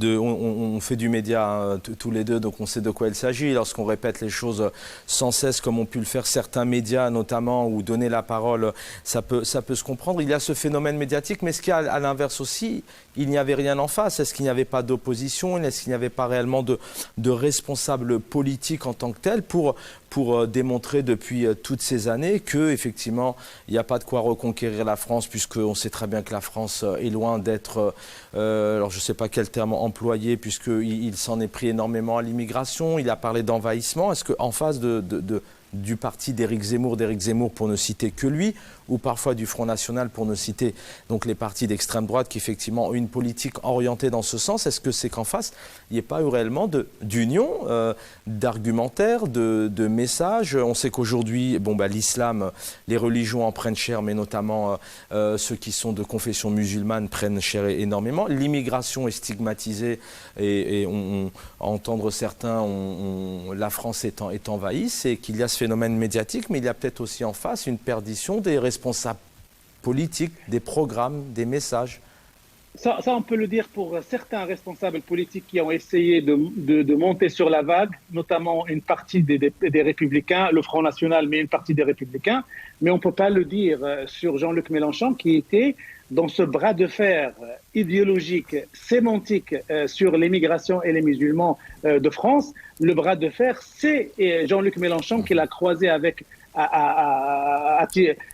on fait du média tous les deux, donc on sait de quoi il s'agit. Lorsqu'on répète les choses sans cesse, comme ont pu le faire certains médias notamment, ou donner la parole, ça peut se comprendre. Il y a ce phénomène médiatique, mais est-ce qu'il y a à l'inverse aussi, il n'y avait rien en face? Est-ce qu'il n'y avait pas d'opposition? Est-ce qu'il n'y avait pas réellement de responsables politiques en tant que tels pour démontrer depuis toutes ces années qu'effectivement, il n'y a pas de quoi reconquérir la France, puisqu'on sait très bien que la France est loin d'être, alors je ne sais pas quel terme employer, puisqu'il s'en est pris énormément à l'immigration, il a parlé d'envahissement. Est-ce qu'en face du parti d'Éric Zemmour pour ne citer que lui, ou parfois du Front National, pour ne citer donc les partis d'extrême droite qui effectivement ont une politique orientée dans ce sens. Est-ce que c'est qu'en face, il n'y ait pas eu réellement d'union, d'argumentaire, de messages? On sait qu'aujourd'hui, l'islam, les religions en prennent cher, mais notamment ceux qui sont de confession musulmane prennent cher énormément. L'immigration est stigmatisée et entendre certains, la France est envahie, c'est qu'il y a ce phénomène médiatique, mais il y a peut-être aussi en face une perdition des responsables politiques, des programmes, des messages. Ça, on peut le dire pour certains responsables politiques qui ont essayé de monter sur la vague, notamment une partie des Républicains, le Front National, mais une partie des Républicains. Mais on ne peut pas le dire sur Jean-Luc Mélenchon, qui était dans ce bras de fer idéologique, sémantique sur l'immigration et les musulmans de France. Le bras de fer, c'est Jean-Luc Mélenchon qui l'a croisé avec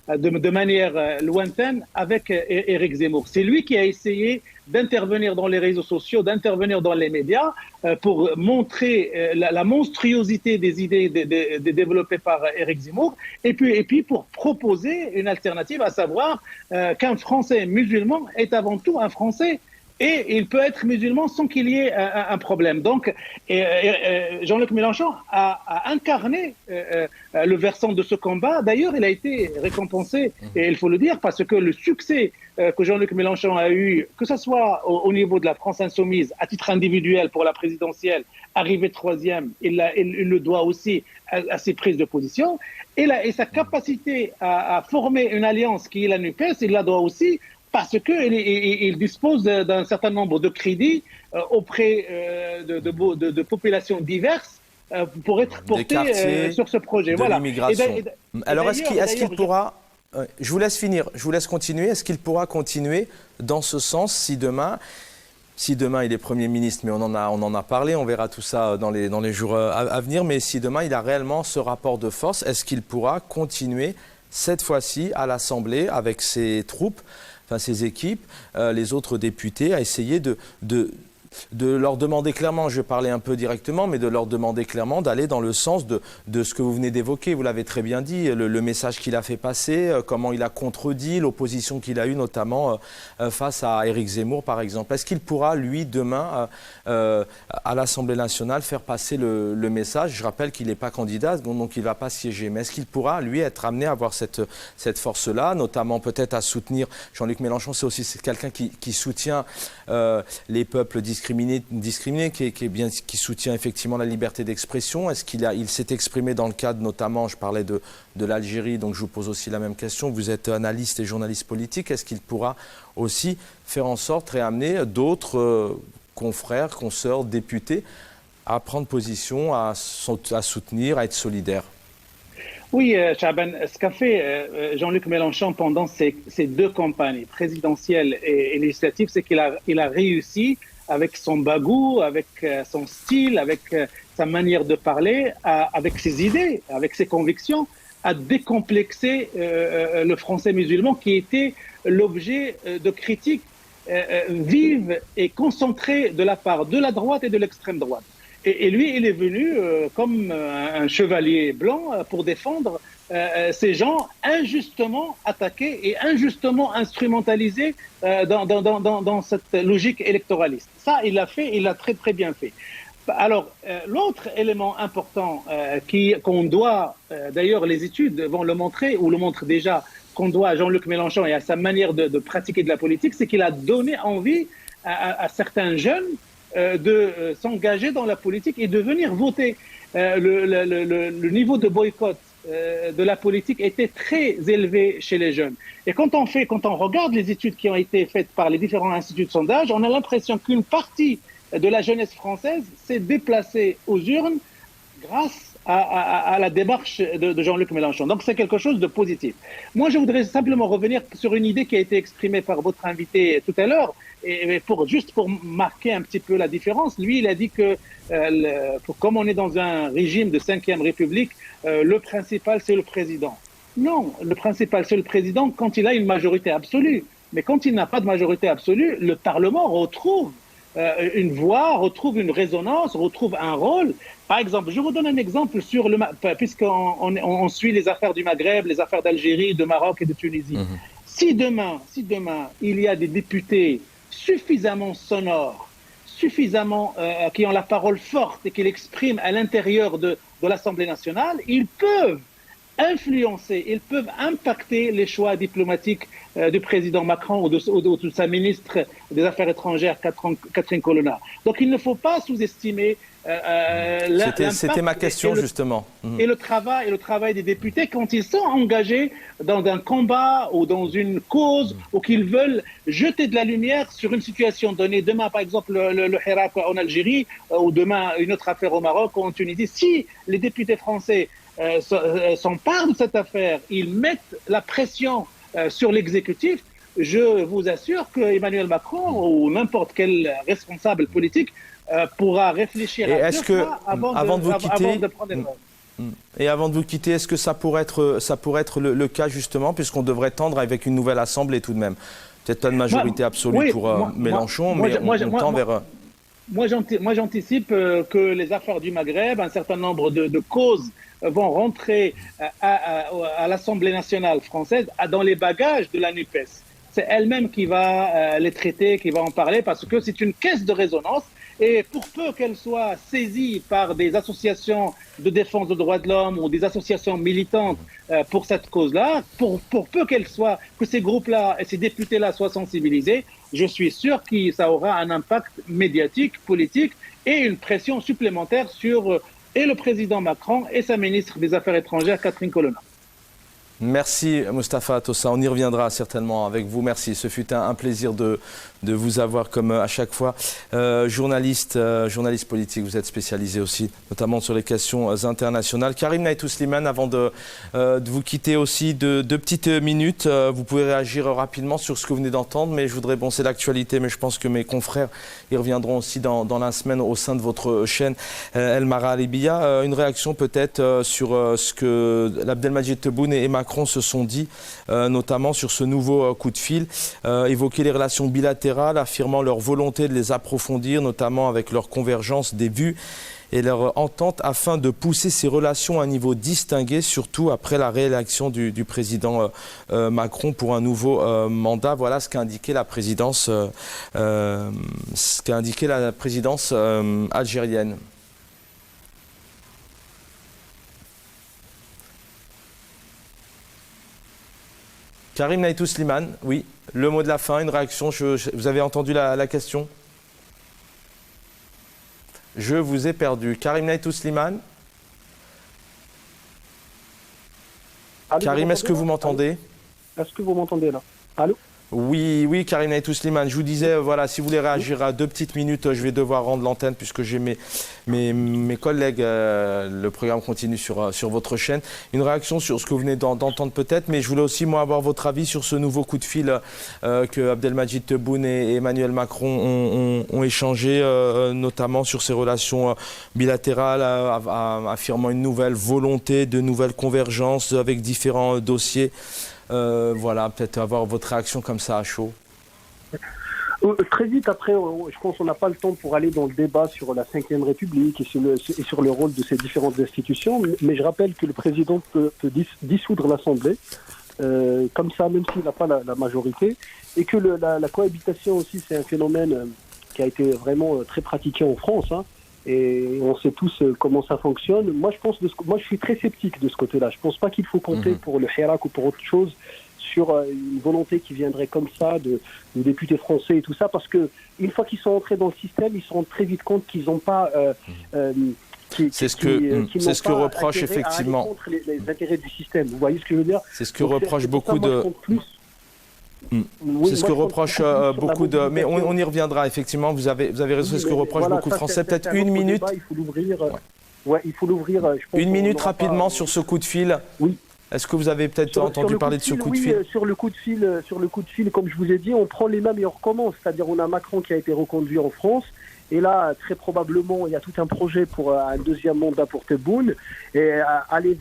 de manière lointaine avec Éric Zemmour. C'est lui qui a essayé d'intervenir dans les réseaux sociaux, d'intervenir dans les médias pour montrer la monstruosité des idées développées par Éric Zemmour et puis pour proposer une alternative, à savoir qu'un Français musulman est avant tout un Français. Et il peut être musulman sans qu'il y ait un problème. Donc, Jean-Luc Mélenchon a incarné le versant de ce combat. D'ailleurs, il a été récompensé, et il faut le dire, parce que le succès que Jean-Luc Mélenchon a eu, que ce soit au niveau de la France insoumise, à titre individuel pour la présidentielle, arrivé troisième, il le doit aussi à ses prises de position. Et sa capacité à former une alliance qui est la NUPES, il la doit aussi parce qu'il dispose d'un certain nombre de crédits auprès de populations diverses pour être porté sur ce projet. Voilà. Alors, est-ce qu'il pourra... Je vous laisse finir, je vous laisse continuer. Est-ce qu'il pourra continuer dans ce sens si demain il est Premier ministre, mais on en a parlé, on verra tout ça dans les jours à venir, mais si demain il a réellement ce rapport de force, est-ce qu'il pourra continuer cette fois-ci à l'Assemblée avec ses troupes, ses équipes, les autres députés, à essayer de leur demander clairement, je vais parler un peu directement, mais de leur demander clairement d'aller dans le sens de ce que vous venez d'évoquer. Vous l'avez très bien dit, le message qu'il a fait passer, comment il a contredit l'opposition qu'il a eue, notamment face à Éric Zemmour, par exemple. Est-ce qu'il pourra, lui, demain, à l'Assemblée nationale, faire passer le message? Je rappelle qu'il n'est pas candidat, donc il ne va pas siéger. Mais est-ce qu'il pourra, lui, être amené à avoir cette force-là, notamment peut-être à soutenir Jean-Luc Mélenchon? C'est aussi quelqu'un qui soutient les peuples discriminés, qui soutient effectivement la liberté d'expression. Est-ce qu'il s'est exprimé dans le cadre, notamment, je parlais de l'Algérie, donc je vous pose aussi la même question. Vous êtes analyste et journaliste politique. Est-ce qu'il pourra aussi faire en sorte de réamener d'autres confrères, consoeurs, députés à prendre position, à soutenir, à être solidaire? Oui, Chaban, ce qu'a fait Jean-Luc Mélenchon pendant ces deux campagnes, présidentielles et législatives, c'est qu'il a réussi avec son bagou, avec son style, avec sa manière de parler, avec ses idées, avec ses convictions, à décomplexer le français musulman qui était l'objet de critiques vives et concentrées de la part de la droite et de l'extrême droite. Et lui, il est venu comme un chevalier blanc pour défendre ces gens injustement attaqués et injustement instrumentalisés dans cette logique électoraliste. Ça, il l'a fait, il l'a très très bien fait. Alors, l'autre élément important qu'on doit, d'ailleurs les études vont le montrer, ou le montrent déjà, qu'on doit à Jean-Luc Mélenchon et à sa manière de pratiquer de la politique, c'est qu'il a donné envie à certains jeunes de s'engager dans la politique et de venir voter. Le niveau de boycott de la politique était très élevé chez les jeunes. Et quand on regarde les études qui ont été faites par les différents instituts de sondage, on a l'impression qu'une partie de la jeunesse française s'est déplacée aux urnes grâce à la démarche de Jean-Luc Mélenchon. Donc c'est quelque chose de positif. Moi, je voudrais simplement revenir sur une idée qui a été exprimée par votre invité tout à l'heure, et juste pour marquer un petit peu la différence. Lui, il a dit que comme on est dans un régime de 5e République, le principal, c'est le président. Non, le principal, c'est le président quand il a une majorité absolue. Mais quand il n'a pas de majorité absolue, le Parlement retrouve une voix, retrouve une résonance, retrouve un rôle. Par exemple, je vous donne un exemple puisqu'on suit les affaires du Maghreb, les affaires d'Algérie, de Maroc et de Tunisie. Si demain, il y a des députés suffisamment sonores, qui ont la parole forte et qui l'expriment à l'intérieur de l'Assemblée nationale, ils peuvent influencer, ils peuvent impacter les choix diplomatiques du président Macron ou de sa ministre des Affaires étrangères, Catherine Colonna. Donc il ne faut pas sous-estimer C'était ma question, justement. Et le travail des députés quand ils sont engagés dans un combat ou dans une cause ou qu'ils veulent jeter de la lumière sur une situation donnée. Demain, par exemple, le Hirak en Algérie ou demain, une autre affaire au Maroc ou en Tunisie. Si les députés français s'emparent de cette affaire, ils mettent la pression sur l'exécutif, je vous assure que Emmanuel Macron ou n'importe quel responsable politique pourra réfléchir à deux fois avant de prendre des normes. Et avant de vous quitter, est-ce que ça pourrait être le cas justement, puisqu'on devrait tendre avec une nouvelle assemblée tout de même? Peut-être pas de majorité absolue pour Mélenchon, mais on tend vers... Moi, j'anticipe que les affaires du Maghreb, un certain nombre de causes vont rentrer à l'Assemblée nationale française dans les bagages de la NUPES. C'est elle-même qui va les traiter, qui va en parler, parce que c'est une caisse de résonance. Et pour peu qu'elle soit saisie par des associations de défense des droits de l'homme ou des associations militantes pour cette cause-là, pour peu que ces groupes-là et ces députés-là soient sensibilisés, je suis sûr que ça aura un impact médiatique, politique et une pression supplémentaire sur et le président Macron et sa ministre des Affaires étrangères, Catherine Colonna. Merci Moustapha Tossa, on y reviendra certainement avec vous. Merci, ce fut un plaisir de vous avoir comme à chaque fois. Journaliste politique, vous êtes spécialisé aussi, notamment sur les questions internationales. Karim Naïtou Slimane, avant de vous quitter aussi, deux petites minutes. Vous pouvez réagir rapidement sur ce que vous venez d'entendre, mais je voudrais, bon c'est l'actualité, mais je pense que mes confrères y reviendront aussi dans la semaine au sein de votre chaîne El Mara Libya. Une réaction peut-être sur ce que Abdelmadjid Tebboune et Macron se sont dit, notamment sur ce nouveau coup de fil, évoquer les relations bilatérales, affirmant leur volonté de les approfondir, notamment avec leur convergence des vues et leur entente afin de pousser ces relations à un niveau distingué, surtout après la réélection du président Macron pour un nouveau mandat. Voilà ce qu'a indiqué la présidence, algérienne. Karim Naïtou Slimane, oui, le mot de la fin, une réaction. Vous avez entendu la question? Je vous ai perdu. Karim Naïtou Slimane. Karim, est-ce que vous m'entendez? Est-ce que vous m'entendez là? Allô? Oui, Karim Naïtou Slimane. Je vous disais, voilà, si vous voulez réagir à 2 petites minutes, je vais devoir rendre l'antenne puisque j'ai mes collègues. Le programme continue sur votre chaîne. Une réaction sur ce que vous venez d'entendre peut-être, mais je voulais aussi, moi, avoir votre avis sur ce nouveau coup de fil que Abdelmadjid Tebboune et Emmanuel Macron ont échangé, notamment sur ces relations bilatérales, affirmant une nouvelle volonté, de nouvelles convergences avec différents dossiers. Voilà, peut-être avoir votre réaction comme ça à chaud. Très vite après, je pense qu'on n'a pas le temps pour aller dans le débat sur la Ve République et sur le rôle de ces différentes institutions, mais je rappelle que le président peut dissoudre l'Assemblée, comme ça, même s'il n'a pas la majorité, et que la cohabitation aussi, c'est un phénomène qui a été vraiment très pratiqué en France, hein, et on sait tous comment ça fonctionne. Moi, je suis très sceptique de ce côté-là. Je ne pense pas qu'il faut compter pour le Hirak ou pour autre chose sur une volonté qui viendrait comme ça de députés français et tout ça, parce que une fois qu'ils sont entrés dans le système, ils se rendent très vite compte qu'ils n'ont pas c'est ce que reproche effectivement contre les intérêts du système. Vous voyez ce que je veux dire? C'est ce que reproche beaucoup de... C'est ce que reproche beaucoup de... Mais on y reviendra, effectivement, vous avez raison, c'est ce que reproche beaucoup de Français. Peut-être une minute. Il faut l'ouvrir. Il faut l'ouvrir. Une minute rapidement sur ce coup de fil. Oui. Est-ce que vous avez peut-être entendu parler de ce coup de fil? Oui, sur le coup de fil, comme je vous ai dit, on prend les mêmes et on recommence. C'est-à-dire, on a Macron qui a été reconduit en France. Et là, très probablement, il y a tout un projet pour un deuxième mandat pour Tebboune. Et aller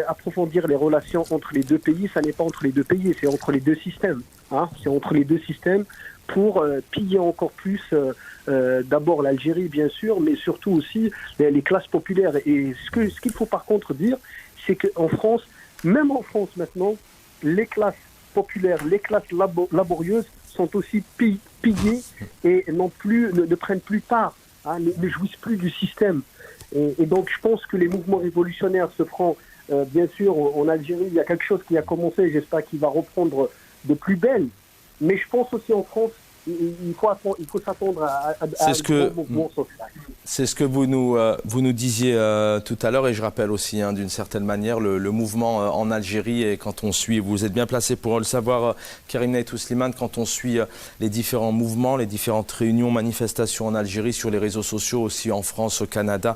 approfondir les relations entre les deux pays, ça n'est pas entre les deux pays, c'est entre les deux systèmes. Hein, c'est entre les deux systèmes pour piller encore plus d'abord l'Algérie, bien sûr, mais surtout aussi les classes populaires. Et ce qu'il faut par contre dire, c'est qu'en France, même en France maintenant, les classes populaires, les classes laborieuses sont aussi pillées et ne prennent plus part, ne jouissent plus du système. Et donc je pense que les mouvements révolutionnaires se feront, bien sûr, en Algérie. Il y a quelque chose qui a commencé, j'espère qu'il va reprendre de plus belle. Mais je pense aussi en France, il faut s'attendre à un mouvement social. C'est ce que vous nous disiez tout à l'heure, et je rappelle aussi d'une certaine manière le mouvement en Algérie. Et quand on suit, vous êtes bien placé pour le savoir, Karim Naïtou Slimane, quand on suit les différents mouvements, les différentes réunions, manifestations en Algérie, sur les réseaux sociaux, aussi en France, au Canada,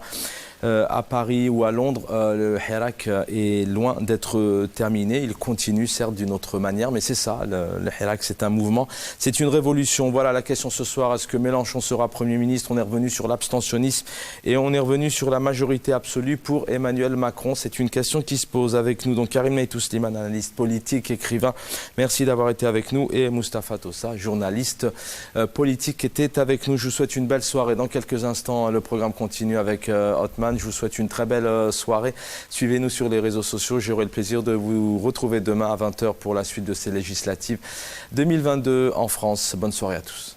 à Paris ou à Londres, le Hirak est loin d'être terminé. Il continue, certes, d'une autre manière, mais c'est ça, le Hirak, c'est un mouvement, c'est une révolution. Voilà la question ce soir, est-ce que Mélenchon sera Premier ministre? On est revenu sur l'abstentionnisme et on est revenu sur la majorité absolue pour Emmanuel Macron. C'est une question qui se pose avec nous. Donc Karim Naïtou Slimane, analyste politique, écrivain, merci d'avoir été avec nous. Et Moustapha Tossa, journaliste politique, était avec nous. Je vous souhaite une belle soirée. Dans quelques instants, le programme continue avec Othman. Je vous souhaite une très belle soirée. Suivez-nous sur les réseaux sociaux. J'aurai le plaisir de vous retrouver demain à 20h pour la suite de ces législatives 2022 en France. Bonne soirée à tous.